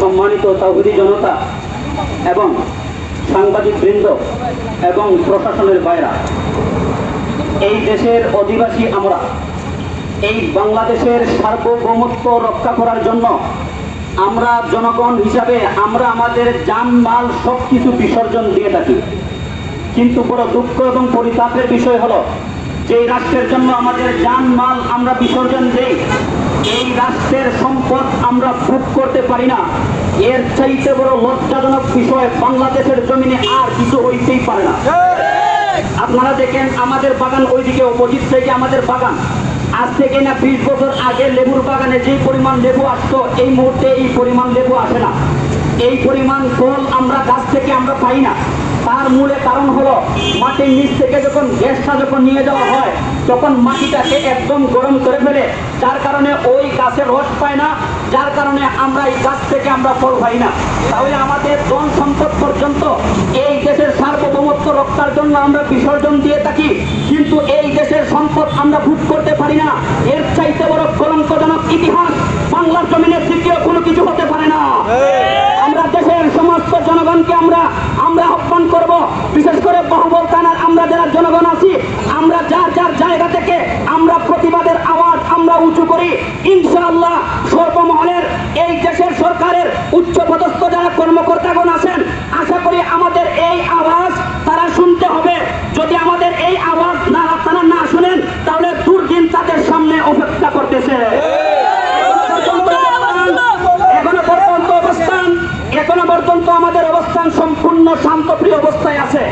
সম্মানিত তাওহীদি জনতা এবং সাংবাদিক বৃন্দ এবং প্রশাসনের বাইরা, এই দেশের অধিবাসী আমরা এই বাংলাদেশের সার্বভৌমত্ব রক্ষা করার জন্য আমরা জনগণ হিসাবে আমরা আমাদের জানমাল সবকিছু বিসর্জন দিয়ে থাকি। কিন্তু বড় দুঃখ এবং পরিতাপের বিষয় হলো, যে রাষ্ট্রের জন্য আমাদের জানমাল আমরা বিসর্জন দেই, এই রাষ্ট্রের সম্পদ আমরা ভোগ করতে পারি না। এর চাইতে বড় লজ্জাজনক বিষয় বাংলাদেশের জমিনে আর কিছু হইতেই পারে না। আপনারা দেখেন আমাদের বাগান, ওইদিকে অপোজিট সাইডে আমাদের বাগান, আজ থেকে না 20 বছর আগে লেবুর বাগানে যে পরিমাণ লেবু আসতো, এই মুহূর্তে এই পরিমাণ লেবু আসে না। এই পরিমাণ ফল আমরা গাছ থেকে আমরা পাই না। তার মূলে কারণ হলো, মাটির নিচ থেকে যখন গ্যাসটা যখন নিয়ে যাওয়া হয়, তখন মাটিটাকে একদম গরম করে ফেলে, যার কারণে ওই গাছের রস পায় না, যার কারণে আমরা এই গাছ থেকে আমরা ফল পাই না। তাহলে আমাদের ধন সম্পদ পর্যন্ত এই দেশের সার্বভৌমত্ব রক্ষার জন্য আমরা বিসর্জন দিয়ে থাকি, কিন্তু এই দেশের সম্পদ আমরা ভোগ করতে পারি না। এর চাইতে বড় কলঙ্কজনক ইতিহাস বাংলার জমিনের দ্বিতীয় কোনো কিছু হতে পারে না। আমরা দেশের সমস্ত জনগণকে আমরা আহ্বান করব, বিশেষ করে বাহুবল থানার আমরা যারা জনগণ আছি, আমরা যার যার জায়গা থেকে আমরা প্রতিবাদের আওয়াজ আমরা উঁচু করি। ইনশাআল্লাহ সর্বমহলের এই দেশের সরকারের উচ্চপদস্থ যারা কর্মকর্তাগণ আছেন, আশা করি আমাদের এই আওয়াজ তারা শুনতে হবে। যদি আমাদের এই আওয়াজ তারা না শুনেন, তাহলে দুর্দিন তাদের সামনে অপেক্ষা করতেছে। এখনো পর্যন্ত আমাদের অবস্থান সম্পূর্ণ শান্তপ্রিয় অবস্থায় আছে।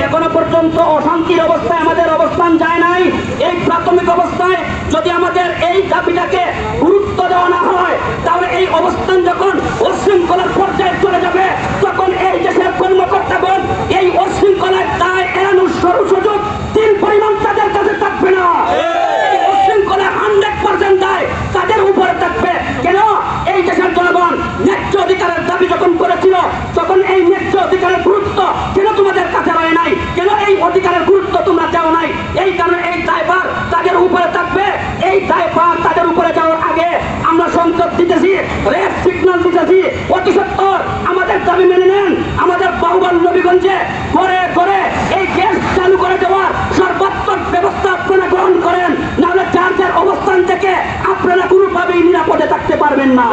এখনো পর্যন্ত অশান্তির অবস্থায় আমাদের অবস্থান যায় নাই। এই প্রাথমিক অবস্থায় যদি আমাদের এই দাবিটাকে গুরুত্ব দেওয়া না হয়, তাহলে এই অবস্থান যখন উচ্ছৃঙ্খলার পর্যায়ে চলে যাবে, তখন এই দেশের কর্মকর্তাগণ এই উচ্ছৃঙ্খলার দায় এড়ানোর সুযোগ তিন পরিমাণ তাদের কাছে থাকবে না। এই উচ্ছৃঙ্খলা 100% দায় তাদের উপরে থাকবে। কেন? এই দেশের জনগণ ন্যায্য অধিকারের দাবি যখন করেছিল, তখন এই ন্যায্য অধিকারের গুরুত্ব কেন তোমাদের কাছে রয়ে নাই? কেন এই অধিকারের গুরুত্ব তোমরা চাও নাই? এই কারণে এই দায়ভার তাদের উপরে থাকবে। এই দায়ভার তাদের উপরে যাওয়ার আগে আমরা সংকেত দিতেছি, রেড সিগন্যাল দিতেছি, অতি সত্বর আমাদের দাবি মেনে নেন। আমাদের বাহুবল নবীগঞ্জে ঘরে ঘরে এই গ্যাস চালু করে দেওয়ার সর্বাত্মক ব্যবস্থা আপনারা গ্রহণ করেন, নাহলে যার যার অবস্থান থেকে আপনারা কোনোভাবেই নিরাপদে থাকতে পারবেন না।